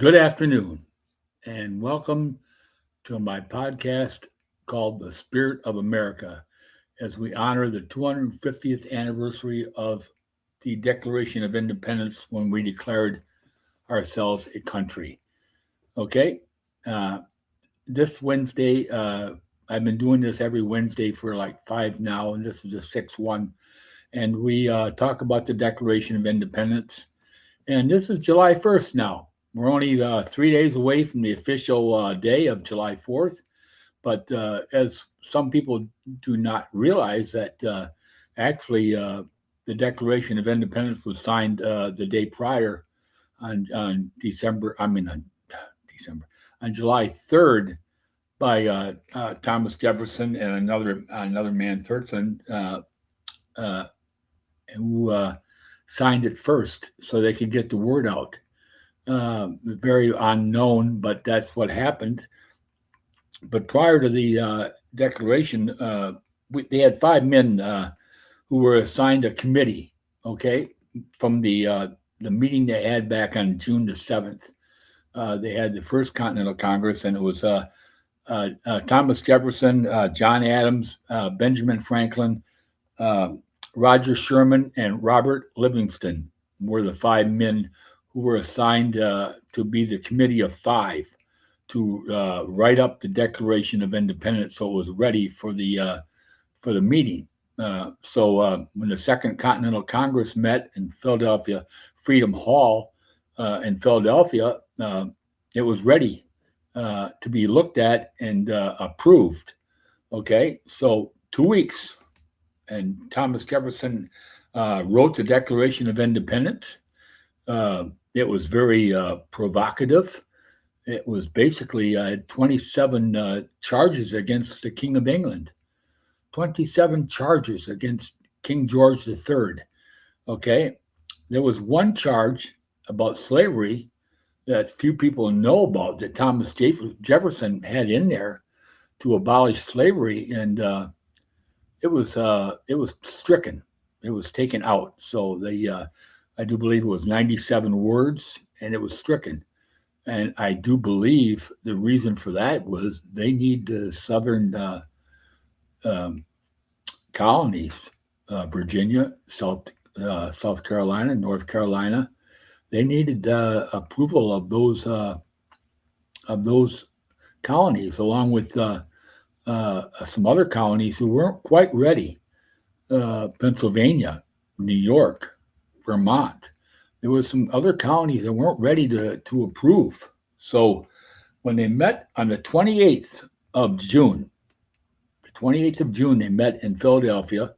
Good afternoon, and welcome to my podcast called The Spirit of America as we honor the 250th anniversary of the Declaration of Independence when we declared ourselves a country. Okay, uh, this Wednesday, I've been doing this every Wednesday for like five now, and this is the sixth one. And we talk about the Declaration of Independence. And this is July 1st now. We're only 3 days away from the official day of July 4th. But as some people do not realize that the Declaration of Independence was signed the day prior on December, on July 3rd by Thomas Jefferson and another man, Thurston, uh, who signed it first so they could get the word out. Very unknown, but that's what happened. But prior to the declaration, they had five men who were assigned a committee. Okay, from the meeting they had back on June the 7th. They had the First Continental Congress, and it was Thomas Jefferson, John Adams, Benjamin Franklin, uh, Roger Sherman, and Robert Livingston were the five men who were assigned to be the committee of five to write up the Declaration of Independence so it was ready for the meeting. So when the Second Continental Congress met in Philadelphia, Freedom Hall in Philadelphia, it was ready to be looked at and approved. Okay, so 2 weeks, and Thomas Jefferson wrote the Declaration of Independence. It was very provocative. It was basically 27 charges against the King of England, 27 charges against King George III. Okay, there was one charge about slavery that few people know about that Thomas Jefferson had in there to abolish slavery, and it was stricken. It was taken out. So I do believe it was 97 words, and it was stricken. And I do believe the reason for that was they need the southern um, colonies, Virginia, South Carolina, North Carolina. They needed approval of those colonies, along with some other colonies who weren't quite ready. Pennsylvania, New York, Vermont. There were some other colonies that weren't ready to approve. So when they met on the 28th of June, the 28th of June, they met in Philadelphia.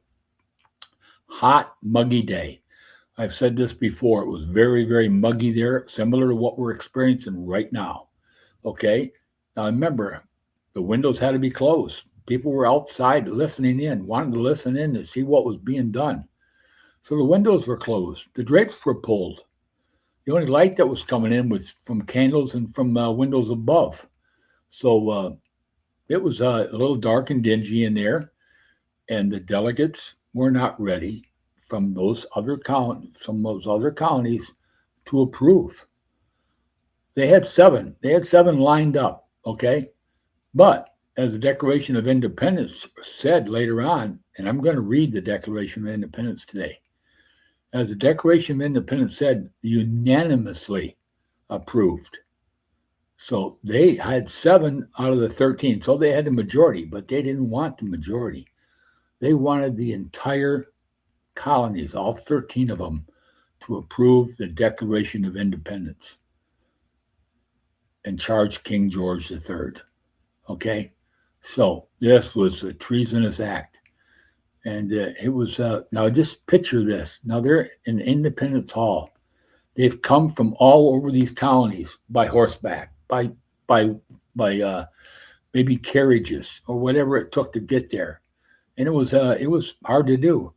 Hot, muggy day. I've said this before. It was very, very muggy there, similar to what we're experiencing right now. Okay. Now remember, the windows had to be closed. People were outside listening in, wanting to listen in to see what was being done. So the windows were closed. The drapes were pulled. The only light that was coming in was from candles and from windows above. So it was a little dark and dingy in there, and the delegates were not ready from those other colonies to approve. They had seven. They had seven lined up. Okay, but as the Declaration of Independence said later on, and I'm going to read the Declaration of Independence today. As the Declaration of Independence said, unanimously approved. So they had seven out of the 13. So they had the majority, but they didn't want the majority. They wanted the entire colonies, all 13 of them, to approve the Declaration of Independence and charge King George III. Okay? So this was a treasonous act. And it was, now just picture this. Now they're in Independence Hall. They've come from all over these colonies by horseback, by, by maybe carriages or whatever it took to get there. And it was hard to do.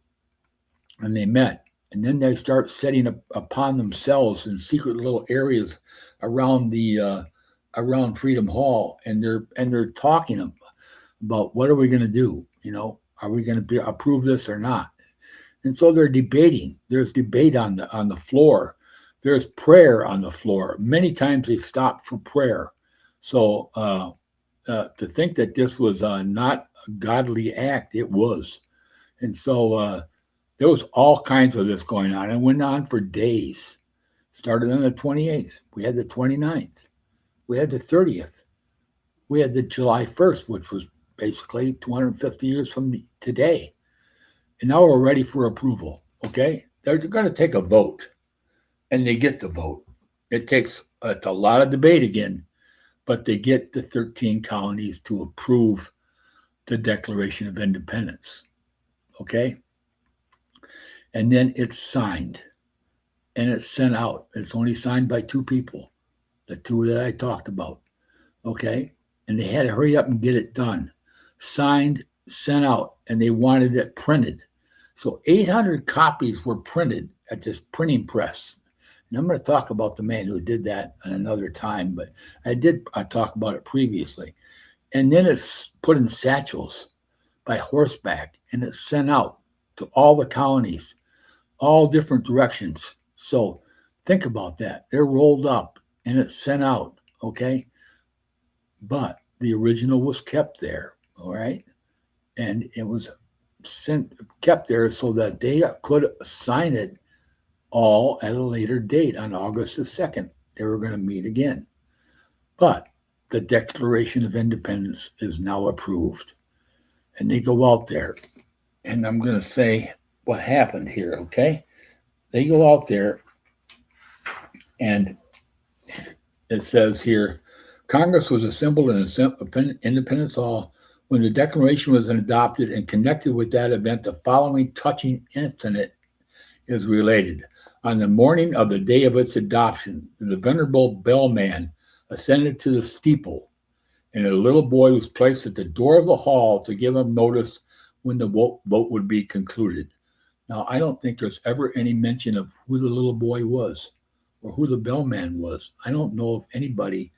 And they met. And then they start setting up upon themselves in secret little areas around around Freedom Hall, and they're talking about what are we going to do? Are we going to approve this or not? And so they're debating. There's debate on the floor. there's prayer on the floor. Many times they stopped for prayer. So to think that this was not a godly act, it was. And so there was all kinds of this going on. It went on for days. Started on the 28th. We had the 29th. We had the 30th. We had the July 1st, which was basically 250 years from today. And now we're ready for approval. Okay? They're going to take a vote, and they get the vote. It's a lot of debate again, but they get the 13 colonies to approve the Declaration of Independence. Okay? And then it's signed, and it's sent out. It's only signed by two people, the two that I talked about. Okay? And they had to hurry up and get it done. Signed, sent out, and they wanted it printed. So 800 copies were printed at this printing press. And I'm going to talk about the man who did that at another time, but I talk about it previously. And then it's put in satchels by horseback, and it's sent out to all the colonies, all different directions. So think about that. They're rolled up, and it's sent out, okay? But the original was kept there, all right? And it was kept there so that they could sign it all at a later date on August the 2nd. They were going to meet again. But the Declaration of Independence is now approved. And they go out there. And I'm going to say what happened here, okay? They go out there, and it says here, Congress was assembled in Independence Hall when the Declaration was adopted, and connected with that event, the following touching incident is related. On the morning of the day of its adoption, the venerable bellman ascended to the steeple, and a little boy was placed at the door of the hall to give him notice when the vote would be concluded. Now, I don't think there's ever any mention of who the little boy was or who the bellman was. I don't know if anybody,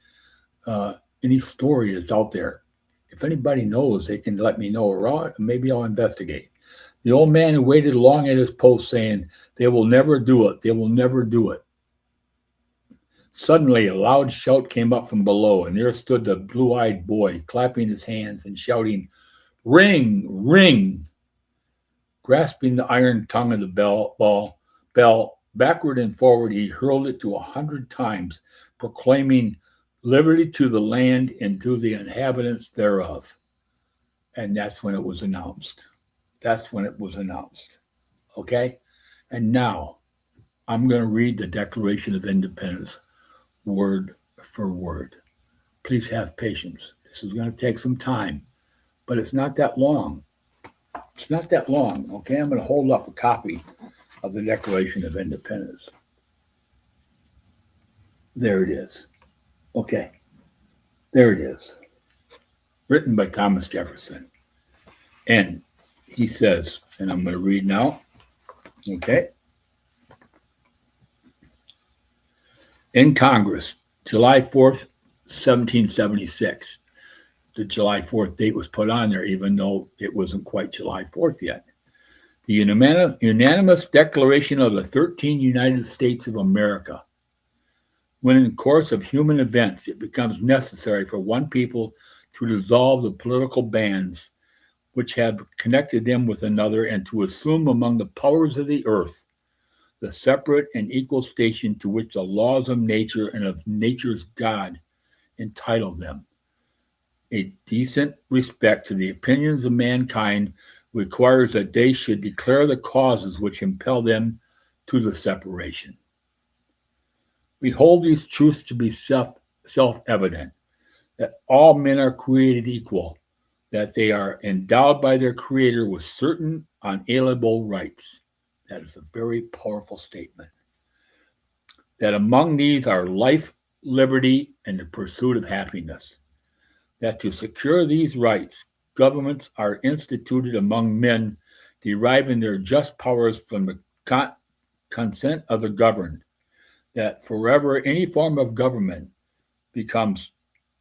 any story is out there. If anybody knows, they can let me know, or maybe I'll investigate. The old man who waited long at his post, saying, "They will never do it. They will never do it." Suddenly, a loud shout came up from below, and there stood the blue-eyed boy, clapping his hands and shouting, "Ring, ring!" Grasping the iron tongue of the bell, backward and forward, he hurled it to 100 times, proclaiming, "Liberty to the land and to the inhabitants thereof." And that's when it was announced. That's when it was announced. Okay? And now I'm going to read the Declaration of Independence word for word. Please have patience. This is going to take some time, but it's not that long. It's not that long. Okay? I'm going to hold up a copy of the Declaration of Independence. There it is. Okay, there it is. Written by Thomas Jefferson. And he says, and I'm going to read now, okay? In Congress, July 4th, 1776. The July 4th date was put on there, even though it wasn't quite July 4th yet. The unanimous declaration of the 13 United States of America. When in the course of human events it becomes necessary for one people to dissolve the political bands which have connected them with another, and to assume among the powers of the earth the separate and equal station to which the laws of nature and of nature's God entitle them. A decent respect to the opinions of mankind requires that they should declare the causes which impel them to the separation. We hold these truths to be self-evident, that all men are created equal, that they are endowed by their Creator with certain unalienable rights. That is a very powerful statement. That among these are life, liberty, and the pursuit of happiness. That to secure these rights, governments are instituted among men, deriving their just powers from the consent of the governed. That forever any form of government becomes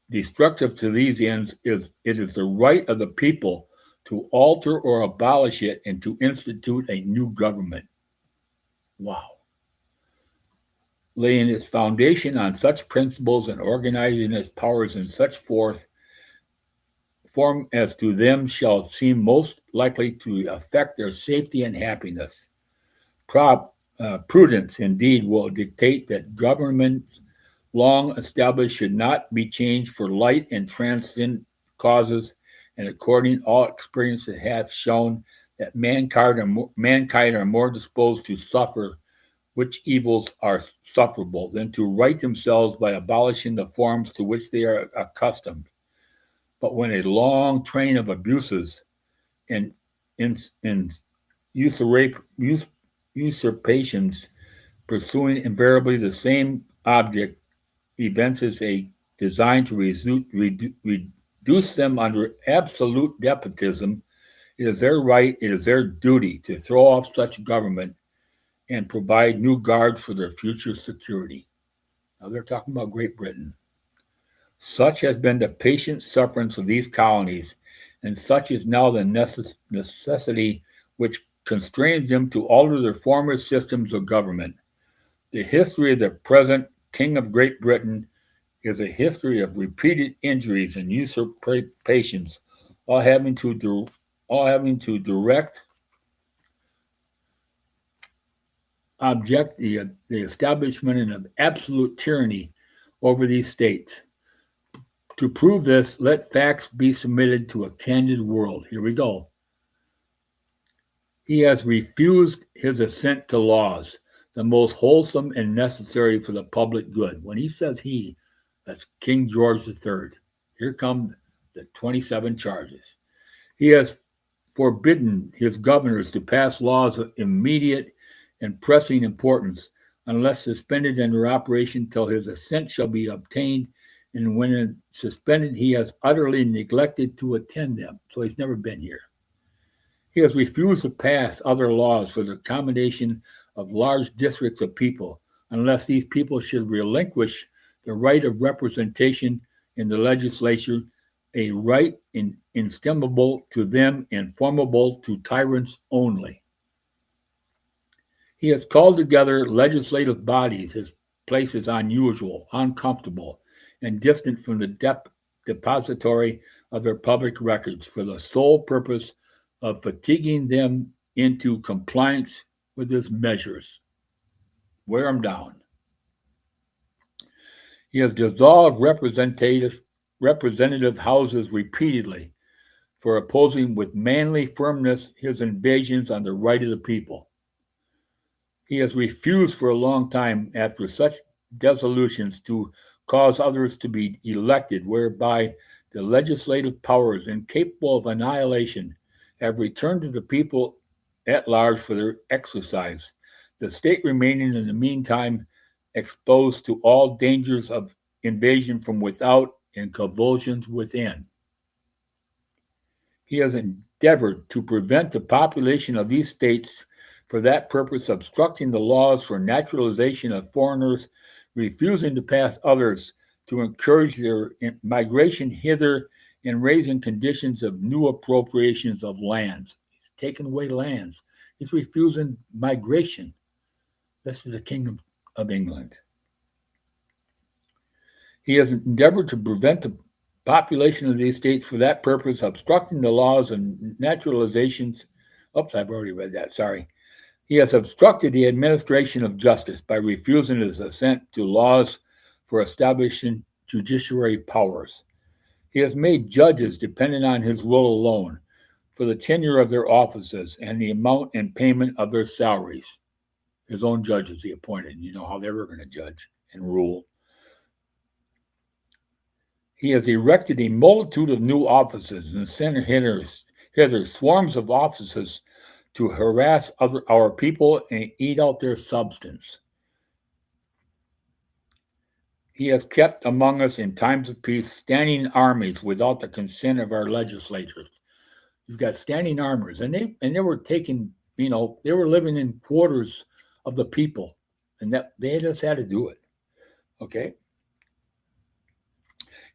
destructive to these ends, it is the right of the people to alter or abolish it and to institute a new government. Wow. laying its foundation on such principles and organizing its powers in such form as to them shall seem most likely to affect their safety and happiness. Prudence, indeed, will dictate that government long established should not be changed for light and transcendent causes, and according all experience it hath shown that mankind are more disposed to suffer which evils are sufferable than to right themselves by abolishing the forms to which they are accustomed. But when a long train of abuses and, and usurpations pursuing invariably the same object evinces a design to reduce them under absolute despotism, it is their right, it is their duty to throw off such government and provide new guards for their future security. Now they're talking about Great Britain. Such has been the patient sufferance of these colonies, and such is now the necessity which constrains them to alter their former systems of government. The history of the present King of Great Britain is a history of repeated injuries and usurpations, all having to direct object the establishment of absolute tyranny over these states. To prove this, let facts be submitted to a candid world. Here we go. He has refused his assent to laws, the most wholesome and necessary for the public good. When he says he, that's King George III. Here come the 27 charges. He has forbidden his governors to pass laws of immediate and pressing importance, unless suspended in their operation till his assent shall be obtained, and when suspended, he has utterly neglected to attend them. So he's never been here. He has refused to pass other laws for the accommodation of large districts of people, unless these people should relinquish the right of representation in the legislature, a right inestimable to them and formable to tyrants only. He has called together legislative bodies. His place is unusual, uncomfortable, and distant from the depository of their public records for the sole purpose of fatiguing them into compliance with his measures. Wear them down. He has dissolved representative houses repeatedly for opposing with manly firmness his invasions on the right of the people. He has refused for a long time, after such dissolutions, to cause others to be elected, whereby the legislative powers, incapable of annihilation, have returned to the people at large for their exercise, the state remaining in the meantime exposed to all dangers of invasion from without and convulsions within. He has endeavored to prevent the population of these states for that purpose, obstructing the laws for naturalization of foreigners, refusing to pass others to encourage their migration hither, and raising conditions of new appropriations of lands. He's taking away lands. He's refusing migration. This is the King of England. He has endeavored to prevent the population of these states for that purpose, obstructing the laws and naturalizations. Oops, I've already read that, sorry. He has obstructed the administration of justice by refusing his assent to laws for establishing judiciary powers. He has made judges dependent on his will alone for the tenure of their offices and the amount and payment of their salaries. His own judges he appointed. You know how they were going to judge and rule. He has erected a multitude of new offices and sent hither swarms of offices to harass our people and eat out their substance. He has kept among us in times of peace standing armies without the consent of our legislators. He's got standing armies, and they were taking, they were living in quarters of the people, and that they just had to do it. Okay.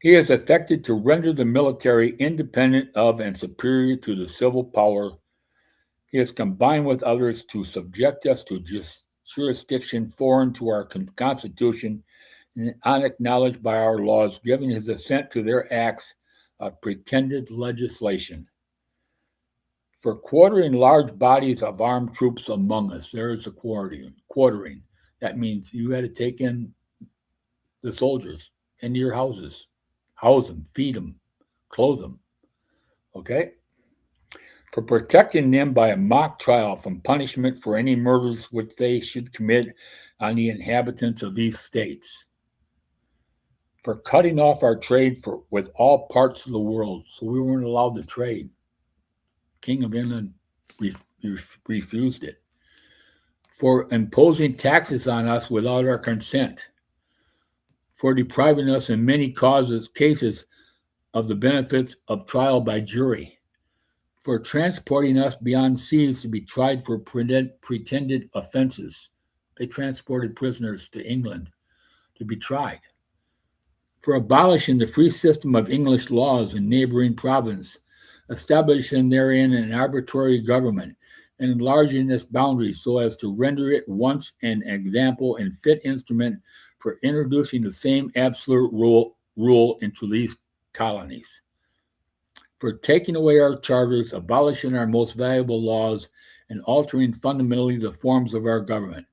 He has affected to render the military independent of and superior to the civil power. He has combined with others to subject us to jurisdiction foreign to our Constitution and unacknowledged by our laws, giving his assent to their acts of pretended legislation. For quartering large bodies of armed troops among us, there is a quartering. Quartering. That means you had to take in the soldiers into your houses, house them, feed them, clothe them. Okay? For protecting them by a mock trial from punishment for any murders which they should commit on the inhabitants of these states. For cutting off our trade with all parts of the world, so we weren't allowed to trade. King of England refused it. For imposing taxes on us without our consent. For depriving us in many cases of the benefits of trial by jury. For transporting us beyond seas to be tried for pretended offenses. They transported prisoners to England to be tried. For abolishing the free system of English laws in neighboring province, establishing therein an arbitrary government, and enlarging its boundaries so as to render it once an example and fit instrument for introducing the same absolute rule into these colonies. For taking away our charters, abolishing our most valuable laws, and altering fundamentally the forms of our government.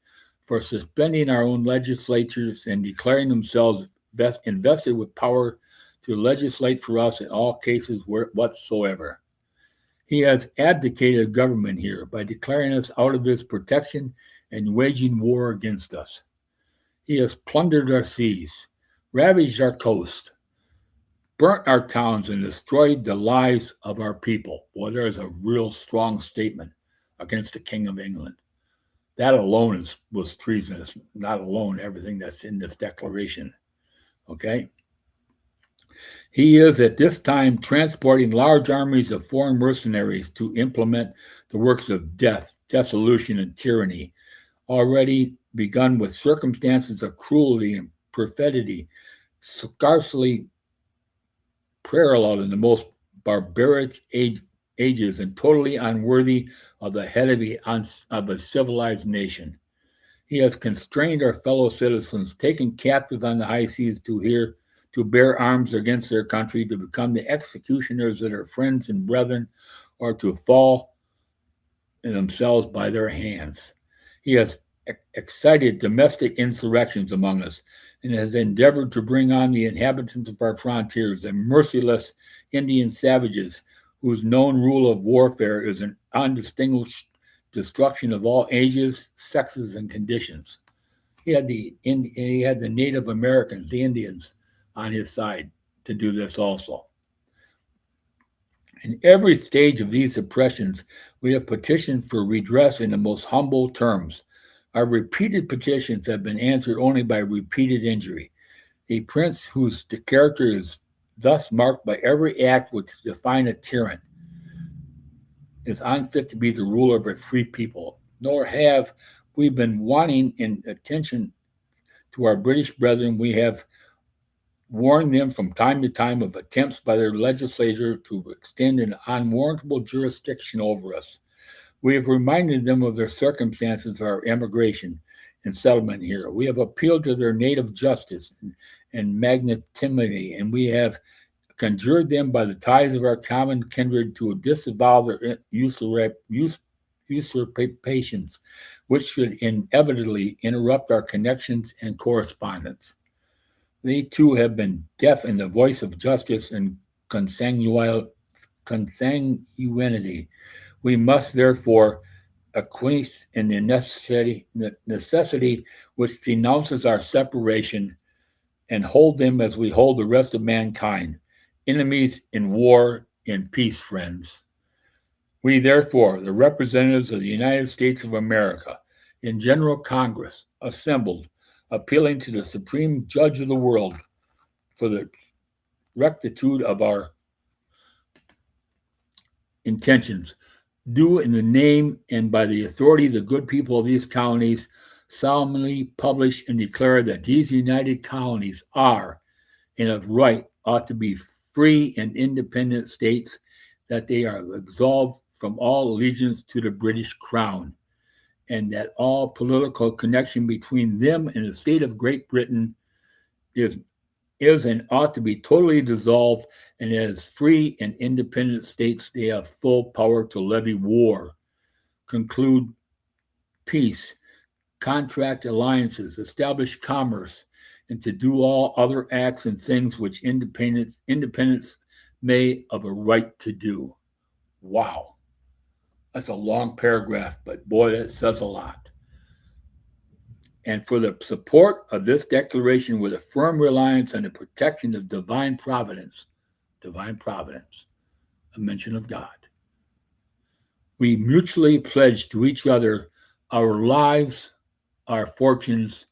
For suspending our own legislatures and declaring themselves invested with power to legislate for us in all cases whatsoever. He has abdicated government here by declaring us out of his protection and waging war against us. He has plundered our seas, ravaged our coast, burnt our towns, and destroyed the lives of our people. Well, there is a real strong statement against the King of England. That alone was treasonous, not alone everything that's in this declaration. Okay? He is at this time transporting large armies of foreign mercenaries to implement the works of death, dissolution, and tyranny, already begun with circumstances of cruelty and perfidy, scarcely paralleled in the most barbaric ages and totally unworthy of the head of a civilized nation. He has constrained our fellow citizens, taken captive on the high seas to bear arms against their country, to become the executioners of their friends and brethren, or to fall in themselves by their hands. He has excited domestic insurrections among us, and has endeavored to bring on the inhabitants of our frontiers, the merciless Indian savages, whose known rule of warfare is an undistinguished destruction of all ages, sexes, and conditions. He had the Native Americans, the Indians, on his side to do this also. In every stage of these oppressions, we have petitioned for redress in the most humble terms. Our repeated petitions have been answered only by repeated injury. A prince whose character is thus marked by every act which defines a tyrant is unfit to be the ruler of a free people, nor have we been wanting in attention to our British brethren. We have warned them from time to time of attempts by their legislature to extend an unwarrantable jurisdiction over us. We have reminded them of their circumstances of our emigration and settlement here. We have appealed to their native justice and magnanimity, and we have conjured them by the ties of our common kindred to disavow their usurpations, which should inevitably interrupt our connections and correspondence. They too have been deaf in the voice of justice and consanguinity. We must therefore acquiesce in the necessity which denounces our separation, and hold them as we hold the rest of mankind, enemies in war, in peace, friends. We therefore, the representatives of the United States of America, in General Congress, assembled, appealing to the Supreme Judge of the world for the rectitude of our intentions, do in the name and by the authority of the good people of these colonies solemnly publish and declare that these united colonies are, and of right, ought to be free and independent states, that they are absolved from all allegiance to the British Crown, and that all political connection between them and the state of Great Britain is and ought to be totally dissolved, and as free and independent states they have full power to levy war, conclude peace, contract alliances, establish commerce, and to do all other acts and things which independence may of a right to do. Wow. That's a long paragraph, but boy, that says a lot. And for the support of this declaration with a firm reliance on the protection of divine providence, a mention of God, we mutually pledge to each other our lives, our fortunes,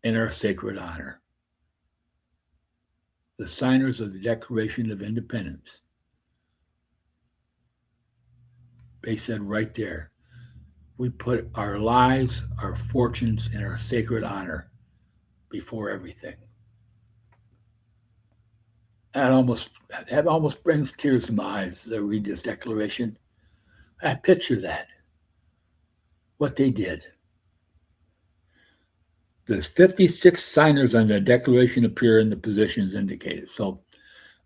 and our sacred honor. The signers of the Declaration of Independence, they said right there, we put our lives, our fortunes, and our sacred honor before everything. That almost brings tears to my eyes as I read this declaration. I picture that, what they did. The 56 signers on the declaration appear in the positions indicated. So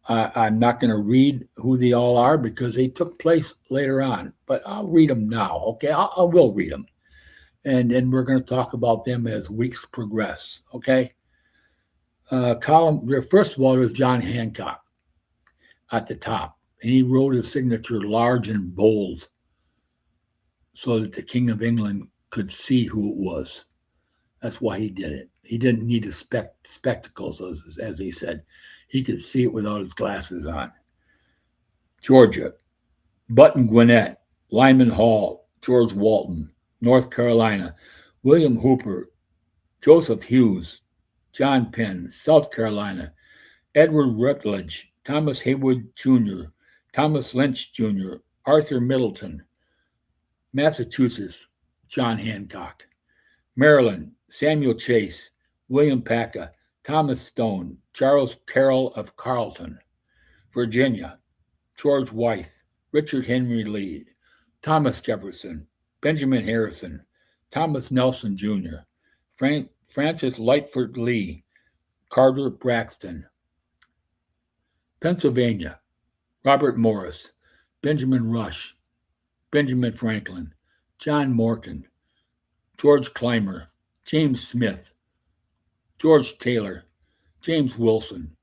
I'm not going to read who they all are because they took place later on, but I'll read them now. Okay, I will read them, and then we're going to talk about them as weeks progress. Okay. First of all, there's John Hancock at the top, and he wrote his signature large and bold so that the King of England could see who it was. That's why he did it. He didn't need the spectacles, as he said. He could see it without his glasses on. Georgia, Button Gwinnett, Lyman Hall, George Walton. North Carolina, William Hooper, Joseph Hughes, John Penn. South Carolina, Edward Rutledge, Thomas Haywood Jr., Thomas Lynch Jr., Arthur Middleton. Massachusetts, John Hancock. Maryland, Samuel Chase, William Paca, Thomas Stone, Charles Carroll of Carleton. Virginia, George Wythe, Richard Henry Lee, Thomas Jefferson, Benjamin Harrison, Thomas Nelson Jr., Francis Lightfoot Lee, Carter Braxton. Pennsylvania, Robert Morris, Benjamin Rush, Benjamin Franklin, John Morton, George Clymer, James Smith, George Taylor, James Wilson,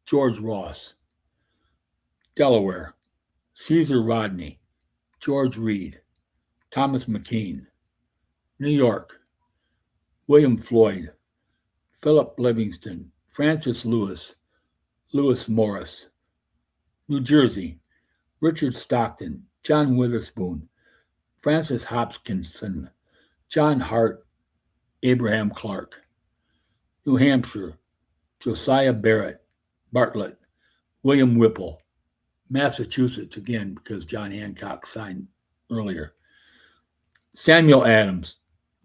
George Ross. Delaware, Caesar Rodney, George Reed, Thomas McKean. New York, William Floyd, Philip Livingston, Francis Lewis, Lewis Morris. New Jersey, Richard Stockton, John Witherspoon, Francis Hopkinson, John Hart, Abraham Clark. New Hampshire, Josiah Bartlett, William Whipple. Massachusetts, again, because John Hancock signed earlier. Samuel Adams,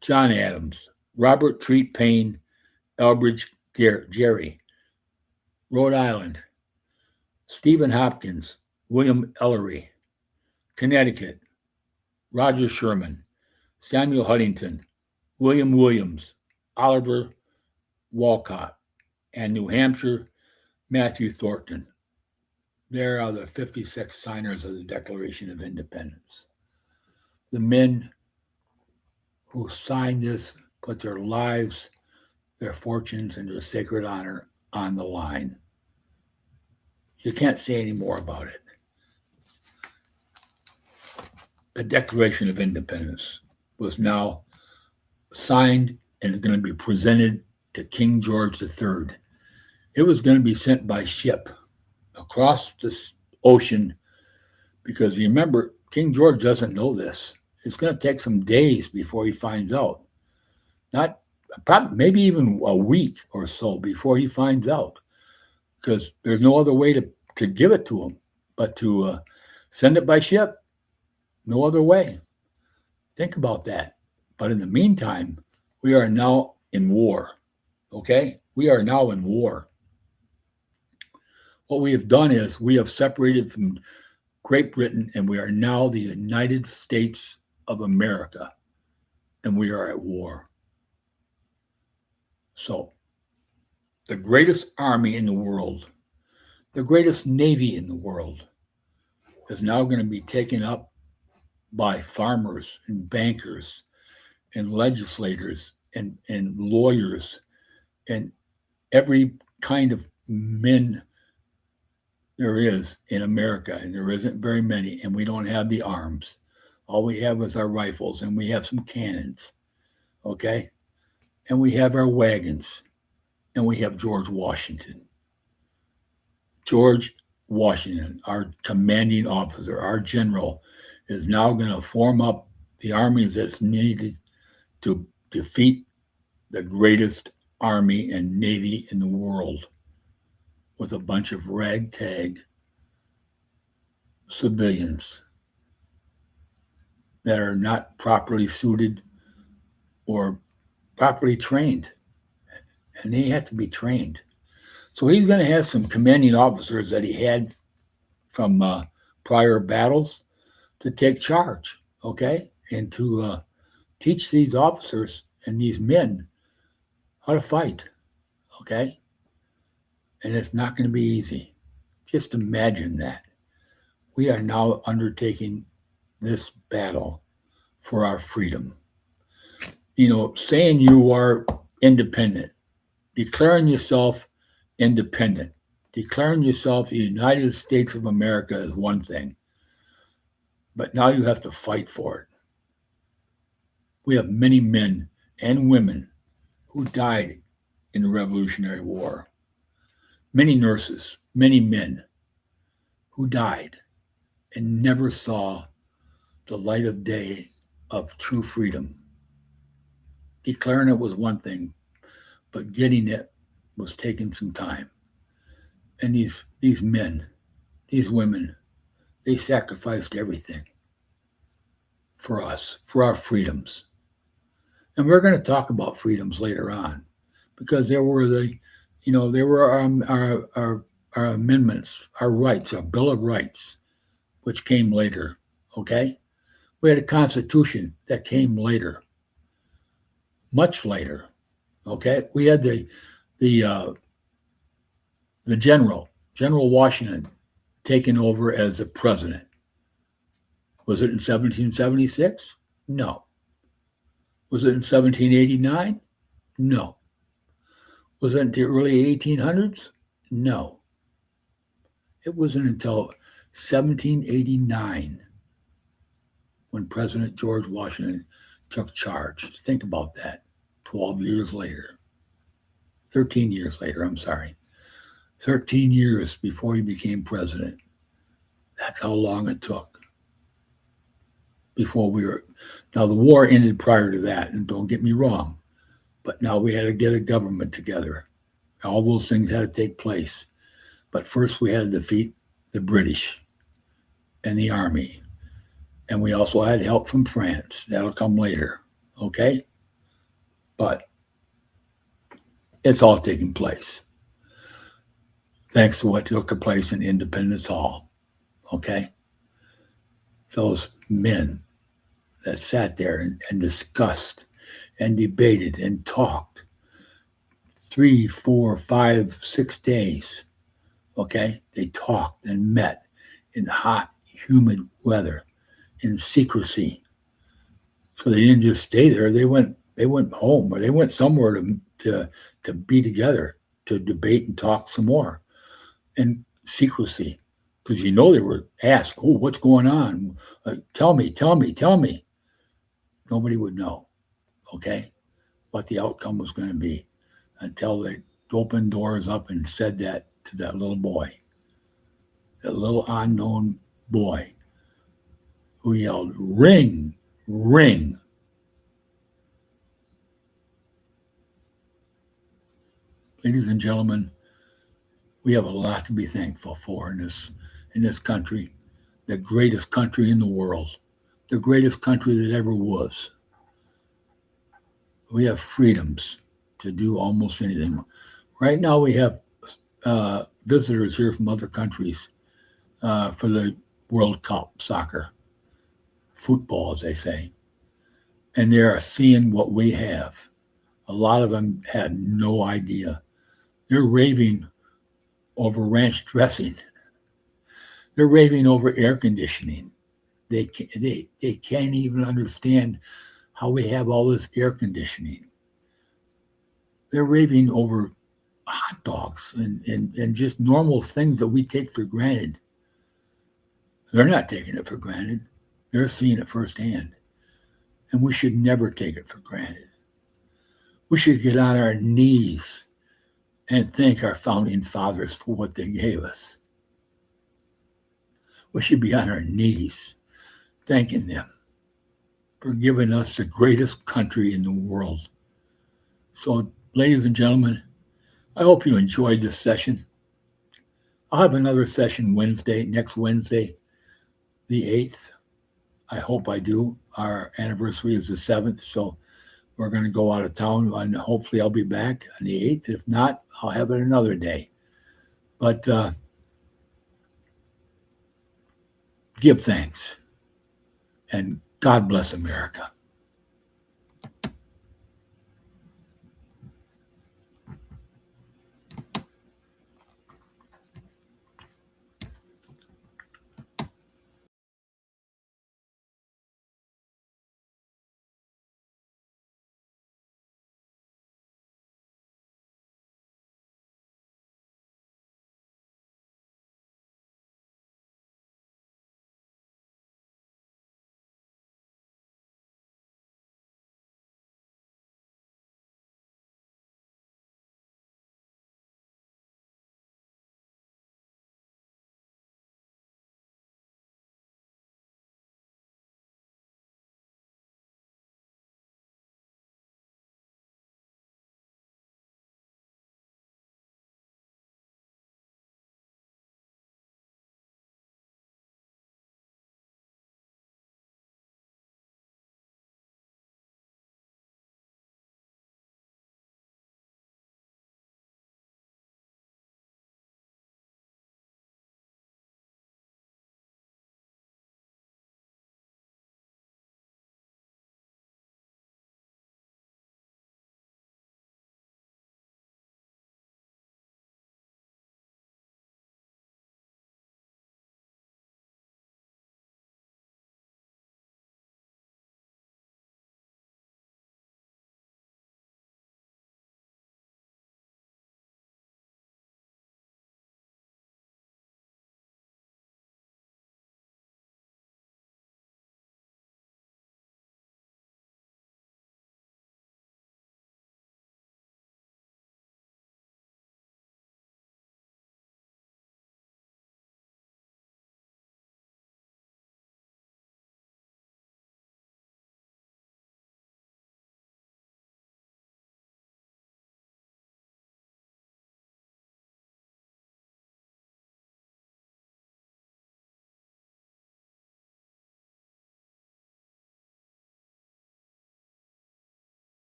John Adams, Robert Treat Payne, Elbridge Gerry. Rhode Island, Stephen Hopkins, William Ellery. Connecticut, Roger Sherman, Samuel Huntington, William Williams, Oliver Walcott. And New Hampshire, Matthew Thornton. There are the 56 signers of the Declaration of Independence. The men who signed this put their lives, their fortunes, and their sacred honor on the line. You can't say any more about it. The Declaration of Independence was now signed and going to be presented to King George III. It was going to be sent by ship across this ocean because you remember, King George doesn't know this. It's going to take some days before he finds out. Not probably, maybe even a week or so before he finds out, because there's no other way to give it to him but to send it by ship. No other way. Think about that. But in the meantime, we are now in war. Okay? We are now in war. What we have done is we have separated from Great Britain, and we are now the United States of America. and we are at war. So, the greatest army in the world, the greatest navy in the world, is now going to be taken up by farmers and bankers and legislators and lawyers and every kind of men there is in America, and there isn't very many, and we don't have the arms. All we have is our rifles, and we have some cannons, okay? And we have our wagons, and we have George Washington. George Washington, our commanding officer, our general, is now going to form up the armies that's needed to defeat the greatest army and navy in the world with a bunch of ragtag civilians that are not properly suited or properly trained. And they have to be trained. So he's going to have some commanding officers that he had from prior battles to take charge, okay? And to teach these officers and these men how to fight, okay? And it's not going to be easy. Just imagine that. We are now undertaking this battle for our freedom. You know, saying you are independent, declaring yourself independent, declaring yourself the United States of America is one thing, but now you have to fight for it. We have many men and women who died in the Revolutionary War, many nurses, many men who died and never saw the light of day of true freedom. Declaring it was one thing, but getting it was taking some time. And these men, these women, they sacrificed everything for us, for our freedoms. And we're going to talk about freedoms later on, because there were our amendments, our rights, our Bill of Rights, which came later. Okay, we had a Constitution that came later, much later. Okay, we had the General Washington taken over as the president. Was it in 1776? No. Was it in 1789? No. Was it in the early 1800s? No. It wasn't until 1789 when President George Washington took charge. Think about that. 12 years later. 13 years later, I'm sorry. 13 years before he became president. That's how long it took before we were. Now, the war ended prior to that, and don't get me wrong, but now we had to get a government together. All those things had to take place. But first, we had to defeat the British and the army. And we also had help from France. That'll come later. Okay? But it's all taking place thanks to what took place in Independence Hall. Okay? Those men that sat there and discussed and debated and talked 3, 4, 5, 6 days. Okay? They talked and met in hot, humid weather, in secrecy. So they didn't just stay there. They went home, or they went somewhere to be together, to debate and talk some more in secrecy. Because they were asked, oh, what's going on? Tell me. Nobody would know, okay, what the outcome was going to be until they opened doors up and said that to that little boy, that little unknown boy who yelled, ring, ring. Ladies and gentlemen, we have a lot to be thankful for in this country, the greatest country in the world, the greatest country that ever was. We have freedoms to do almost anything. Right now, we have visitors here from other countries for the World Cup soccer, football, as they say. and they are seeing what we have. A lot of them had no idea. They're raving over ranch dressing. They're raving over air conditioning. They can't even understand how we have all this air conditioning. They're raving over hot dogs and just normal things that we take for granted. They're not taking it for granted. They're seeing it firsthand. And we should never take it for granted. We should get on our knees and thank our founding fathers for what they gave us. We should be on our knees thanking them for giving us the greatest country in the world. So, ladies and gentlemen, I hope you enjoyed this session. I'll have another session next Wednesday, the 8th. I hope I do. Our anniversary is the 7th, so we're going to go out of town, and hopefully I'll be back on the 8th. If not, I'll have it another day. But give thanks, and God bless America.